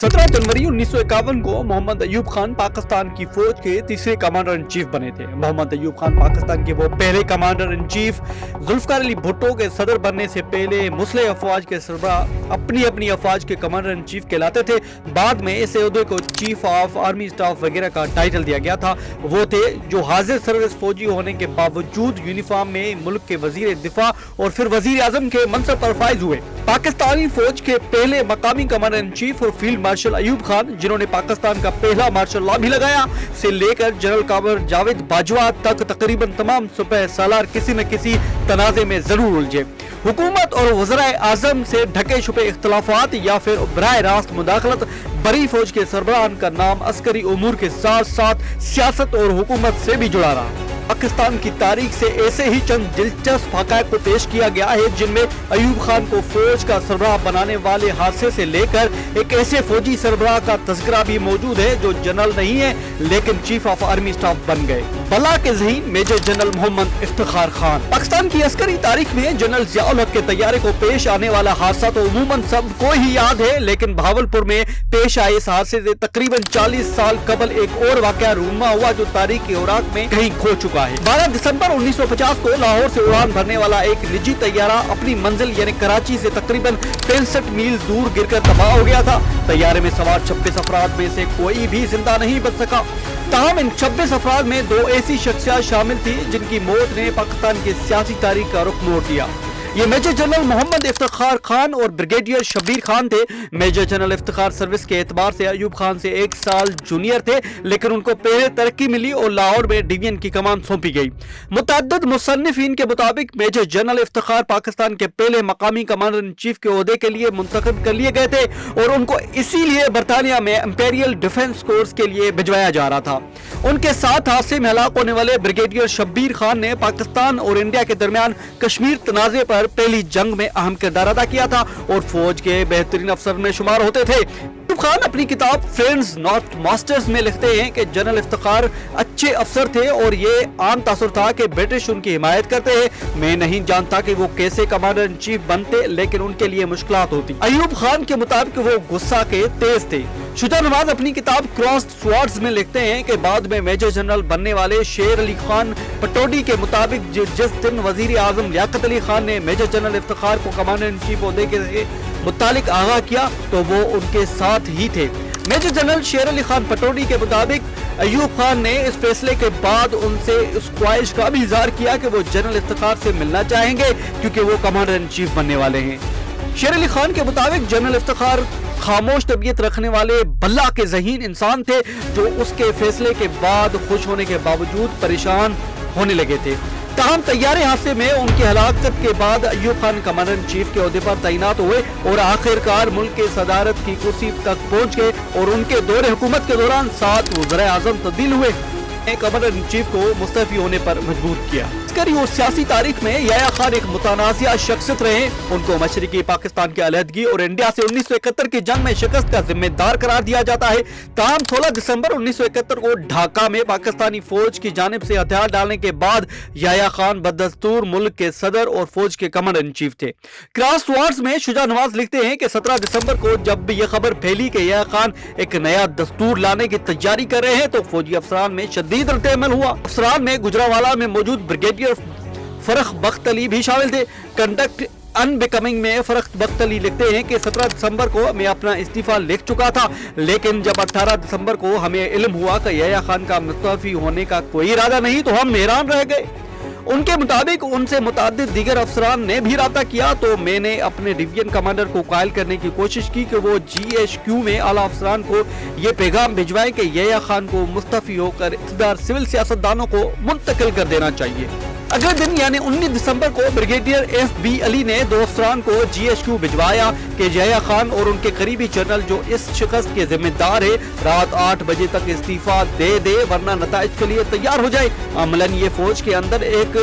17 जनवरी 1951 को मोहम्मद अयूब खान पाकिस्तान की फौज के तीसरे कमांडर इन चीफ बने थे। मोहम्मद अयूब खान पाकिस्तान के वो पहले commander in chief Zulfikar Ali Bhutto के सदर बनने से पहले मुस्लिम अफवाज के सरबराह अपनी अफवाज के कमांडर इन चीफ कहलाते थे। बाद में इस ओहदे को चीफ ऑफ आर्मी स्टाफ वगैरह का टाइटल दिया गया था। वो थे जो हाजिर सर्विस फौजी होने के बावजूद यूनिफॉर्म में मुल्क के वजीर दिफा और फिर वजीर आजम के मनसब पर फाइज हुए। पाकिस्तानी फौज के पहले मकामी कमांडर इन चीफ और फील्ड मार्शल अयूब खान, जिन्होंने पाकिस्तान का पहला मार्शल लॉ भी लगाया, से लेकर जनरल कामर जावेद बाजवा तक तकरीबन तमाम सुपह सालार किसी न किसी तनाज़े में जरूर उलझे। हुकूमत और वज़राए आज़म से ढके छुपे इख्तलाफात या फिर बराह रास्त मुदाखलत, बड़ी फौज के सरबराहान का नाम अस्करी उमूर के साथ साथ सियासत और हुकूमत से भी जुड़ा रहा। पाकिस्तान की तारीख से ऐसे ही चंद दिलचस्प हक़ाइक़ को पेश किया गया है जिनमें अयूब खान को फौज का सरबराह बनाने वाले हादसे से लेकर एक ऐसे फौजी सरबराह का तज़किरा भी मौजूद है जो जनरल नहीं है लेकिन चीफ ऑफ आर्मी स्टाफ बन गए। बला के ज़हीन मेजर जनरल मोहम्मद इफ्तिखार खान। पाकिस्तान की अस्करी तारीख में जनरल ज़िया-उल हक के तैयारे को पेश आने वाला हादसा तो अमूमन सबको ही याद है, लेकिन भावलपुर में पेश आए इस हादसे से तकरीबन 40 साल कबल एक और वाक़या रूनुमा हुआ जो तारीख के औराक में कहीं खो चुका है। 12 दिसंबर 1950 को लाहौर से उड़ान भरने वाला एक निजी तैयारा अपनी मंजिल यानी कराची से तकरीबन 65 मील दूर गिरकर तबाह हो गया था। तैयारे में सवार 26 अफराद में से कोई भी जिंदा नहीं बच सका। ताहम इन 26 अफराद में 2 ऐसी शख्सियत शामिल थी जिनकी मौत ने पाकिस्तान की सियासी तारीख का रुख मोड़ दिया। ये मेजर जनरल मोहम्मद इफ्तिखार खान और ब्रिगेडियर शब्बीर खान थे। मेजर जनरल इफ्तिखार सर्विस के एतबार से अयूब खान से 1 साल जूनियर थे, लेकिन उनको पहले तरक्की मिली और लाहौर में डिवीजन की कमान सौंपी गई। मुतअद्दिद मुसन्निफीन के मुताबिक मेजर जनरल इफ्तिखार पाकिस्तान के पहले मकामी कमांडर इन चीफ के ओहदे के लिए मुंतखब कर लिए गए थे और उनको इसीलिए बरतानिया में इंपीरियल डिफेंस कोर्स के लिए भिजवाया जा रहा था। उनके साथ हादसे में हलाक होने वाले ब्रिगेडियर शब्बीर खान ने पाकिस्तान और इंडिया के दरमियान कश्मीर तनाज़े पर पहली जंग में अहम किरदार अदा किया था और फौज के बेहतरीन अफसर में शुमार होते थे। अयूब खान अपनी किताब फ्रेंड्स नॉट मास्टर्स में लिखते हैं कि जनरल इफ्तिखार अच्छे अफसर थे और ये आम तासुर था कि ब्रिटिश उनकी हिमायत करते हैं। मैं नहीं जानता कि वो कैसे कमांडर इन चीफ बनते, लेकिन उनके लिए मुश्किलात होती। अयूब खान के मुताबिक वो गुस्सा के तेज थे। शुजा नवाज अपनी किताब क्रॉस स्वॉर्ड्स में लिखते हैं कि बाद में मेजर जनरल बनने वाले शेर अली खान पटौडी के मुताबिक जिस दिन वजीर आजम लियाकत अली खान ने मेजर जनरल इफ्तिखार को कमांडर इन चीफ ओहदे के मुतालिक आगाह किया तो वो उनके साथ ही थे। मेजर जनरल शेर अली खान पटौडी के मुताबिक अयूब खान ने इस फैसले के बाद उनसे इस ख्वाहिश का भी इजहार किया कि वो जनरल इफ्तिखार से मिलना चाहेंगे क्योंकि वो कमांडर इन चीफ बनने वाले हैं। शेर अली खान के मुताबिक जनरल इफ्तिखार खामोश तबीयत रखने वाले बल्ला के ज़हीन इंसान थे जो उसके फैसले के बाद खुश होने के बावजूद परेशान होने लगे थे। ताहम तैयारे हादसे में उनकी हलाकत के बाद Ayub Khan commander in chief के ओहदे पर तैनात हुए और आखिरकार मुल्क के सदारत की कुर्सी तक पहुंच गए और उनके दौरे हुकूमत के दौरान 7 वज़राए आज़म तब्दील हुए। कमांडर इन चीफ को मुस्तफी होने पर मजबूर किया। अस्करी और सियासी तारीख में याया खान एक मुतनाज़िया शख्सियत रहे। उनको मशरकी पाकिस्तान की अलहदगी और इंडिया से 1971 की जंग में शिकस्त का जिम्मेदार करार दिया जाता है। ताहम 16 दिसंबर 1971 को ढाका में पाकिस्तानी फौज की जानिब से हथियार डालने के बाद याया खान बदस्तूर मुल्क के सदर और फौज के कमांडर इन चीफ थे। क्रॉस वर्ड्स में शुजा नवाज लिखते हैं कि 17 दिसंबर को जब भी यह खबर फैली कि याया खान एक नया दस्तूर लाने की तैयारी कर रहे हैं तो फौजी अफसरान में शदीद रद्द-ए-अमल हुआ। अफसरान में गुजरावाला में मौजूद ब्रिगेडियर फरख बख्त अली भी शामिल थे। कंडक्ट अनबिकमिंग में फरख बख्त अली लिखते हैं कि 17 दिसंबर को मैं अपना इस्तीफा लिख चुका था, लेकिन जब 18 दिसंबर को हमें इल्म हुआ कि याया खान का मुस्तफी होने का कोई इरादा नहीं तो हम हैरान रह गए। उनके मुताबिक उनसे मुतादिद दीगर अफसरान ने भी राब्ता किया तो मैंने अपने डिवीजन कमांडर को कायल करने की कोशिश की कि वो GHQ में आला अफसरान को ये पैगाम भिजवाएं कि याया खान को मुस्तफी होकर इक़्तिदार सिविल सियासतदानों को मुंतकिल कर देना चाहिए। अगले दिन यानी 19 दिसंबर को ब्रिगेडियर FB अली ने 2 अफसरान को GHQ भिजवाया कि याया खान और उनके करीबी जनरल जो इस शिकस्त के जिम्मेदार है रात 8 बजे तक इस्तीफा दे दे वरना नताइज के लिए तैयार हो जाए। अमलन ये फौज के अंदर एक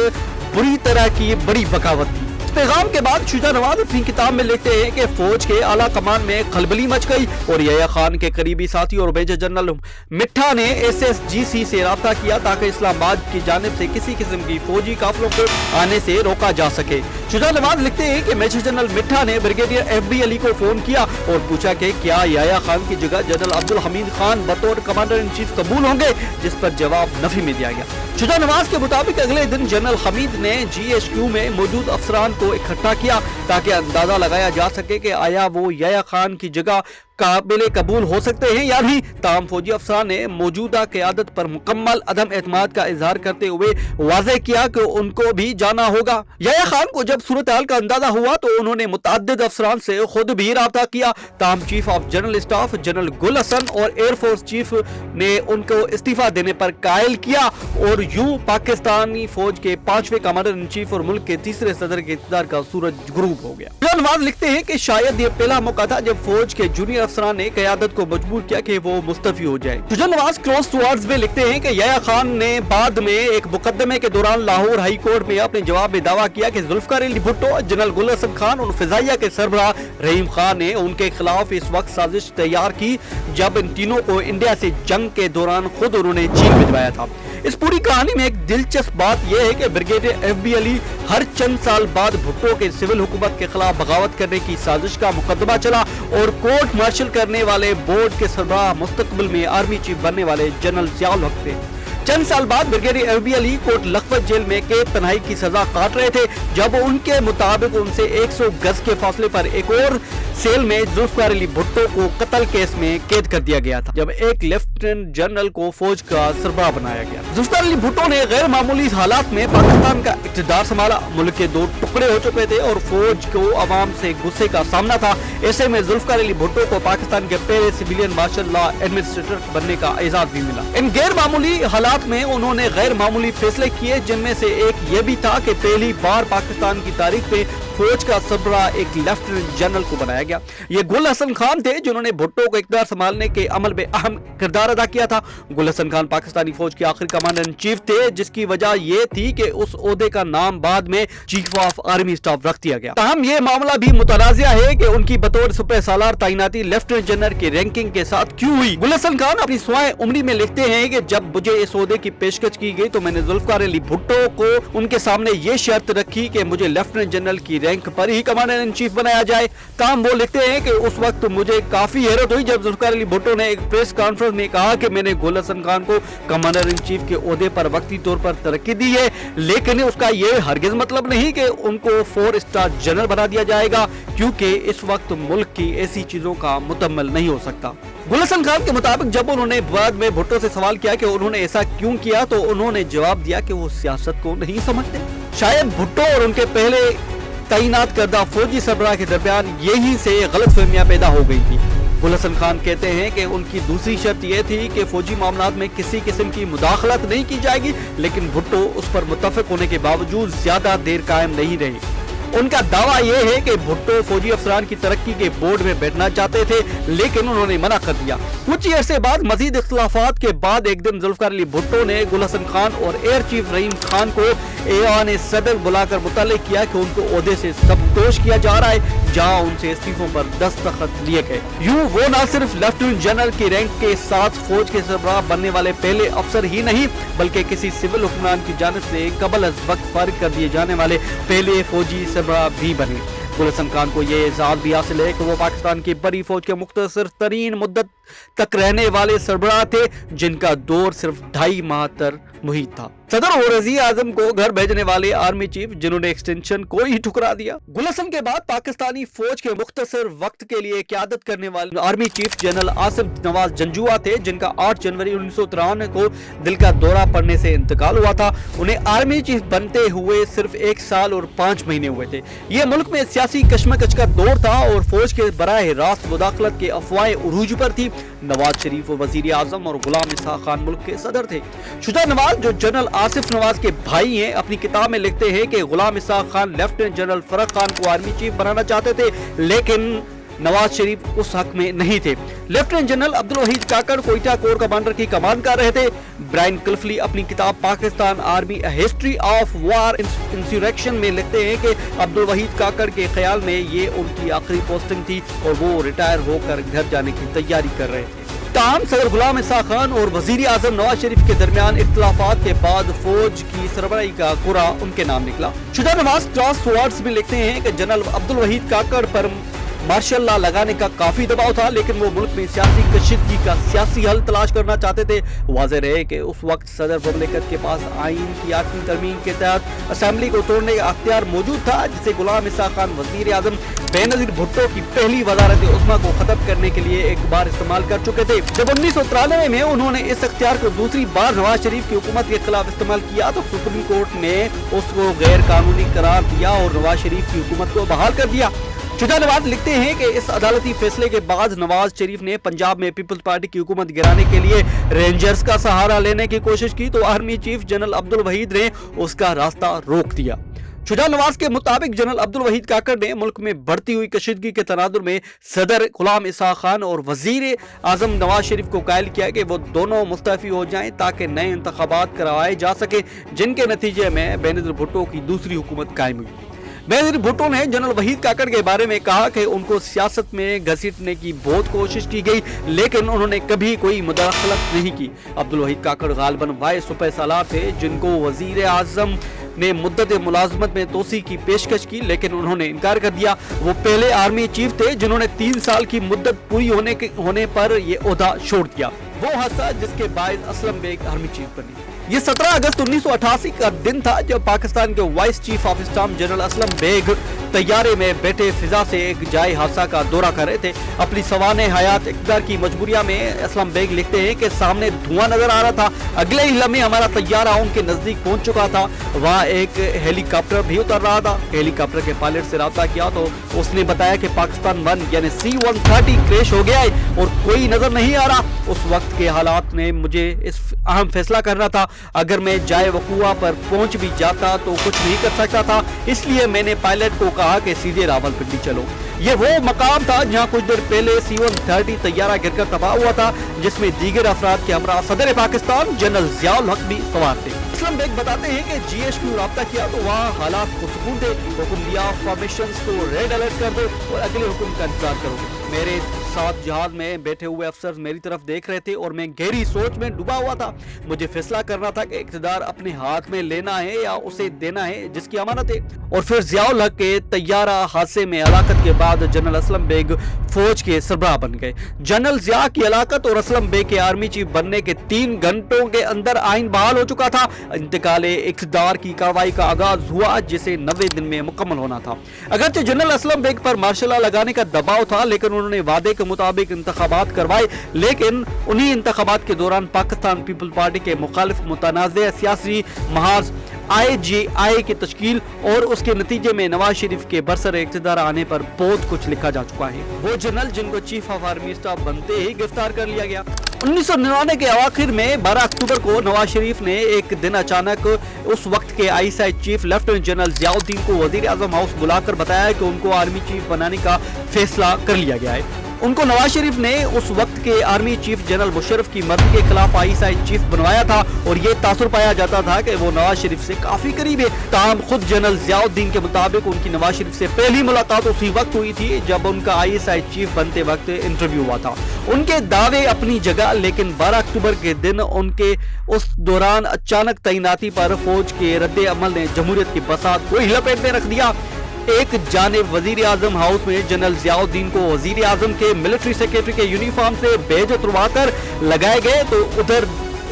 बुरी तरह की बड़ी बगावत थी। पैगाम के बाद शुजा नवाज अपनी किताब में लिखते हैं कि फौज के आला कमान में खलबली मच गई और यहया खान के करीबी साथी और मेजर जनरल मिठा ने SSGC से राब्ता किया ताकि इस्लामाबाद की जानिब से किसी किस्म की फौजी काफिलों को आने से रोका जा सके। शुजा नवाज लिखते हैं कि मेजर जनरल मिठा ने ब्रिगेडियर FB अली को फोन किया और पूछा कि क्या यहया खान की जगह जनरल अब्दुल हमीद खान बतौर कमांडर इन चीफ कबूल होंगे, जिस पर जवाब नफी में दिया गया। शुजा नवाज के मुताबिक अगले दिन जनरल हमीद ने GHQ में मौजूद अफसरान को इकट्ठा किया ताकि अंदाजा लगाया जा सके कि आया वो यहया खान की जगह काबिल कबूल हो सकते हैं या नहीं। ताम फौजी अफसरान ने मौजूदा क़यादत पर मुकम्मल अदम एतमाद का इजहार करते हुए वाज़ेह किया कि उनको भी जाना होगा। यहया खान को जब सूरत हाल का अंदाजा हुआ तो उन्होंने मुतअद्दिद अफसरान से खुद भी राब्ता किया। ताम chief of general staff general गुल हसन और एयरफोर्स चीफ ने उनको इस्तीफा देने पर कायल किया और यूं पाकिस्तानी फौज के 5वें कमांडर इन चीफ और मुल्क के तीसरे सदर के इक़्तिदार का सूरज गुरूब हो गया। शुजा नवाज लिखते हैं कि शायद ये पहला मौका था जब फौज के जूनियर अफसरान ने क़यादत को मजबूर किया कि वो मुस्तफी हो जाए। शुजा नवाज क्लोज टू में लिखते हैं कि यहया खान ने बाद में एक मुकदमे के दौरान लाहौर हाई कोर्ट में अपने जवाब में दावा किया कि जुल्फकार अली भुट्टो, जनरल गुल हसन खान और फिजाइया के सरबराह रहीम खान ने उनके खिलाफ इस वक्त साजिश तैयार की जब इन तीनों को इंडिया से जंग के दौरान खुद उन्होंने चीन भिजवाया था। इस पूरी कहानी में एक दिलचस्प बात यह है कि ब्रिगेडियर FB अली हर चंद साल बाद भुट्टो के सिविल हुकूमत के खिलाफ बगावत करने की साजिश का मुकदमा चला और कोर्ट मार्शल करने वाले बोर्ड के सरबराह मुस्तकबिल में आर्मी चीफ बनने वाले जनरल ज़ियाउल हक थे। चंद साल बाद brigadier FB Ali Kot Lakhpat jail में कैद तन्हाई की सजा काट रहे थे जब उनके मुताबिक उनसे 100 गज के फासले पर एक और सेल में जुल्फकार अली भुट्टो को कत्ल केस में कैद कर दिया गया था जब एक लेफ्टिनेंट जनरल को फौज का सरबराह बनाया गया। जुल्फकार अली भुट्टो ने गैर मामूली हालात में पाकिस्तान का इक़्तिदार संभाला। मुल्क के 2 टुकड़े हो चुके थे और फौज को अवाम से गुस्से का सामना था। ऐसे में जुल्फकार अली भुट्टो को पाकिस्तान के पहले सिविलियन मार्शल लॉ एडमिनिस्ट्रेटर बनने का एजाज भी मिला। इन गैर मामूली हालात में उन्होंने गैर मामूली फैसले किए जिनमें से एक ये भी था कि पहली बार पाकिस्तान की तारीख में फौज का सरबराह एक लेफ्टिनेंट जनरल को बनाया गया। ये गुल हसन खान थे जिन्होंने भुट्टो को इक़्तिदार संभालने के अमल में अहम किरदार अदा किया था। गुल हसन खान पाकिस्तानी फौज के आखिरी कमांडर इन चीफ थे जिसकी वजह यह थी कि उस ओहदे का नाम बाद में चीफ ऑफ आर्मी स्टाफ रख दिया गया। ताहम ये मामला भी मुतनाज़िया है कि उनकी बतौर सुपह सालार तैनाती लेफ्टिनेंट जनरल की रैंकिंग के साथ क्यों हुई। गुल हसन खान अपनी सुआए उमरी में लिखते हैं कि जब मुझे इस ओहदे की पेशकश की गई तो मैंने जुल्फकार अली भुट्टो को उनके सामने ये शर्त रखी कि मुझे लेफ्टिनेंट जनरल की रैंक पर ही कमांडर इन चीफ बनाया जाए। ताहम वो लिखते हैं कि उस वक्त मुझे काफी हैरत हुई जब जुल्फकार अली भुट्टो ने एक प्रेस कॉन्फ्रेंस में कहा कि मैंने गुल हसन खान को कमांडर इन चीफ के ओहदे पर वक्ती तौर पर तरक्की दी है, लेकिन उसका ये हरगिज मतलब नहीं कि उनको 4 स्टार जनरल बना दिया जाएगा क्योंकि इस वक्त मुल्क की ऐसी चीजों का मुतम्मल नहीं हो सकता। गुल हसन खान के मुताबिक जब उन्होंने बाद में भुट्टो से सवाल किया कि उन्होंने ऐसा क्यों किया तो उन्होंने जवाब दिया कि वो सियासत को नहीं समझते। शायद भुट्टो और उनके पहले तैनात करदा फौजी सरबराह के दरमियान यही से गलतफहमियां पैदा हो गई थी। गुल हसन खान कहते हैं कि उनकी दूसरी शर्त यह थी कि फौजी मामलात में किसी किस्म की मुदाखलत नहीं की जाएगी, लेकिन भुट्टो उस पर मुत्तफिक होने के बावजूद ज्यादा देर कायम नहीं रही। उनका दावा यह है कि भुट्टो फौजी अफसरान की तरक्की के बोर्ड में बैठना चाहते थे लेकिन उन्होंने मना कर दिया। कुछ ही अरसे बाद मजीद इख्तिलाफात के बाद एक दिन जुल्फकार अली भुट्टो ने गुल हसन खान और एयर चीफ रहीम खान को ऐवान सदर बुलाकर मुतल्लिक किया कि उनको ओहदे से सबतोश किया जा रहा है, जहां उनसे इस्तीफों पर दस्तखत लिए गए। यूं वो न सिर्फ लेफ्टिनेंट जनरल की रैंक के साथ फौज के सरबराह बनने वाले पहले अफसर ही नहीं बल्कि किसी सिविल हुक्मरान की जानिब से कबल अज वक्त फारिग कर दिए जाने वाले पहले फौजी सरबराह भी बने। गुल हसन खान को यह एजाज भी हासिल है कि वो पाकिस्तान की बड़ी फौज के मुख्तसर तरीन मुद्दत तक रहने वाले सरबराह थे जिनका दौर सिर्फ 2.5 माह तक मुहित था। सदर और वज़ीर आज़म को घर भेजने वाले आर्मी चीफ जिन्होंने एक्सटेंशन को ही ठुकरा दिया। गुल हसन के बाद पाकिस्तानी फौज के मुख्तसर वक्त के लिए क़यादत करने वाले army chief general Asif Nawaz Janjua थे जिनका 8 जनवरी 1993 को दिल का दौरा पड़ने से इंतकाल हुआ था। उन्हें आर्मी चीफ बनते हुए सिर्फ 1 साल और 5 महीने हुए थे। यह मुल्क में सियासी कशमकश का दौर था और फौज के बराह रास्त मुदाखलत के अफवाहें उरूज पर थी। नवाज शरीफ वज़ीर आज़म और गुलाम इसहाक खान मुल्क के सदर थे। शुजा नवाज जो जनरल आसिफ नवाज के भाई हैं अपनी किताब में लिखते हैं कि गुलाम इसहाक खान लेफ्टिनेंट जनरल फरक खान को आर्मी चीफ बनाना चाहते थे लेकिन नवाज शरीफ उस हक में नहीं थे। लेफ्टिनेंट जनरल अब्दुल वहीद काकड़ कोयटा कोर कमांडर की कमान कर रहे थे। ब्रायन किल्फली अपनी किताब Pakistan army a history of war insurrection में लिखते हैं कि अब्दुल वहीद काकड़ के ख्याल में ये उनकी आखिरी पोस्टिंग थी और वो रिटायर होकर घर जाने की तैयारी कर रहे थे। ताहम सदर गुलाम ईसा खान और वजीर आजम नवाज शरीफ के दरमियान इख्तिलाफात के बाद फौज की सरबराही का कुरा उनके नाम निकला। शुजा नवाज क्रॉस वर्ड्स में लिखते हैं कि जनरल अब्दुल वहीद काकड़ पर मार्शल लॉ लगाने का काफी दबाव था, लेकिन वो मुल्क में सियासी कशीदगी का सियासी हल तलाश करना चाहते थे। वाज़ेह रहे कि उस वक्त सदर मुमलिकत के पास आइन की 8वीं तरमीम के तहत असेंबली को तोड़ने का अख्तियार मौजूद था, जिसे गुलाम ईसा खान वजीर आजम बेनजीर भुट्टो की पहली वजारत उस्मा को खत्म करने के लिए एक बार इस्तेमाल कर चुके थे। जब 1993 में उन्होंने इस अख्तियार को दूसरी बार नवाज शरीफ की हुकूमत के खिलाफ इस्तेमाल किया तो सुप्रीम कोर्ट ने उसको गैर कानूनी करार दिया और नवाज शरीफ की हुकूमत को बहाल कर दिया। शुजा नवाज लिखते हैं कि इस अदालती फैसले के बाद नवाज शरीफ ने पंजाब में पीपल्स पार्टी की हुकूमत गिराने के लिए रेंजर्स का सहारा लेने की कोशिश की तो army chief general Abdul Waheed ने उसका रास्ता रोक दिया। शुजा नवाज के मुताबिक जनरल अब्दुल वहीद काकड़ ने मुल्क में बढ़ती हुई कशीदगी के तनाजुर में सदर गुलाम ईसा खान और वजीर आजम नवाज शरीफ को कायल किया कि वो दोनों मुस्तफी हो जाएं ताकि नए इंतखाबात करवाए जा सके, जिनके नतीजे में बेनजीर भुट्टो की दूसरी हुकूमत कायम हुई। बेनजीर भुट्टो ने जनरल वहीद काकड़ के बारे में कहा कि उनको सियासत में घसीटने की बहुत कोशिश की गई, लेकिन उन्होंने कभी कोई मुदाखलत नहीं की। अब्दुल वहीद काकड़ गालिबन वाइस सुपर सालार थे, जिनको वजीर आजम ने मुद्दत मुलाजमत में तोसी की पेशकश की, लेकिन उन्होंने इनकार कर दिया। वो पहले आर्मी चीफ थे जिन्होंने 3 साल की मुद्दत पूरी होने पर ये ओहदा छोड़ दिया। वो हादसा जिसके बायस असलम बेग आर्मी चीफ बनी। ये 17 अगस्त 1988 का दिन था जब पाकिस्तान के vice chief of staff general Aslam Beg तैयारे में बैठे फिजा से एक जाए हादसा का दौरा कर रहे थे। अपनी सवाने हयात इक़्तिदार की मजबूरिया में असलम बेग लिखते हैं कि सामने धुआं नजर आ रहा था। अगले ही लम्हे हमारा तैयारा उनके नजदीक पहुंच चुका था। वहाँ एक हेलीकॉप्टर भी उतर रहा था। हेलीकॉप्टर के पायलट से राब्ता किया तो उसने बताया कि पाकिस्तान 1 यानी C-130 क्रैश हो गया है और कोई नजर नहीं आ रहा। उस वक्त के हालात ने मुझे इस अहम फैसला करना था। अगर मैं जाए वकूआ पर पहुंच भी जाता तो कुछ नहीं कर सकता था, इसलिए मैंने पायलट को कहा कि सीधे रावलपिंडी चलो। ये वो मकाम था जहां कुछ देर पहले C-130 तैयारा गिरकर तबाह हुआ था, जिसमें दीगर अफराद के हमरा सदर पाकिस्तान जनरल जियाउल हक भी सवार थे। असलम बेग बताते हैं कि GHQ राब्ता किया तो वहाँ हालात पुरसुकून थे। हुक्म दिया फॉर्मेशंस को रेड अलर्ट कर दो और अगले हुक्म का इंतजार करो। मेरे साथ जहाज में बैठे हुए अफसर मेरी तरफ देख रहे थे और मैं गहरी सोच में डूबा हुआ था। मुझे फैसला करना था कि इक़्तिदार अपने हाथ में लेना है या उसे देना है जिसकी अमानत है। और फिर जियाउल हक के तैयारा हादसे में हलाकत के बाद जनरल असलम बेग फौज के सरबराह बन गए। जनरल जिया की हलाकत और असलम बेग के आर्मी चीफ बनने के 3 घंटों के अंदर आइन बहाल हो चुका था। इंतकाले इक़्तिदार की कार्रवाई का आगाज हुआ, जिसे 90 दिन में मुकम्मल होना था। अगरचे जनरल असलम बेग पर मार्शल लॉ लगाने का दबाव था, लेकिन उन्होंने वादे के मुताबिक इंतखाबात करवाए। लेकिन उन्हीं इंतखाबात के दौरान पाकिस्तान पीपल्स पार्टी के मुखालिफ मुतनाज़ सियासी महाज IJI की तश्कील और उसके नतीजे में नवाज शरीफ के बरसर इक़्तिदार आने पर बहुत कुछ लिखा जा चुका है। वो जनरल जिनको चीफ ऑफ आर्मी स्टाफ बनते ही गिरफ्तार कर लिया गया। 1999 के अवाखिर में 12 अक्टूबर को नवाज शरीफ ने एक दिन अचानक उस वक्त के ISI chief lieutenant general Ziauddin को वजीर आजम हाउस बुलाकर बताया कि उनको आर्मी चीफ बनाने का फैसला कर लिया गया है। उनको नवाज शरीफ ने उस वक्त के आर्मी चीफ जनरल मुशर्रफ की मर्जी के खिलाफ ISI चीफ बनवाया था और ये तासुर पाया जाता था कि वो नवाज शरीफ से काफी करीब है। ताहम खुद जनरल जियाउद्दीन के मुताबिक उनकी नवाज शरीफ से पहली मुलाकात उसी वक्त हुई थी जब उनका ISI चीफ बनते वक्त इंटरव्यू हुआ था। उनके दावे अपनी जगह, लेकिन 12 अक्टूबर के दिन उनके उस दौरान अचानक तैनाती पर फौज के रद्द अमल ने जमहूरियत की बसात को हिलापेट में रख दिया। एक जानिब वजीर आजम हाउस में जनरल जियाउद्दीन को वजीर आजम के मिलिट्री सेक्रेटरी के यूनिफॉर्म से बेज उतरवाकर लगाए गए, तो उधर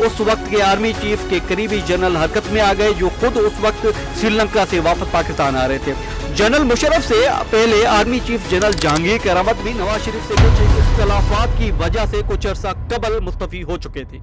उस वक्त के आर्मी चीफ के करीबी जनरल हरकत में आ गए, जो खुद उस वक्त श्रीलंका से वापस पाकिस्तान आ रहे थे। जनरल मुशर्रफ से पहले आर्मी चीफ जनरल जहांगीर करामत भी नवाज शरीफ से कुछ इख्तिलाफात की वजह से कुछ अरसा कबल मुस्तफी हो चुके थे।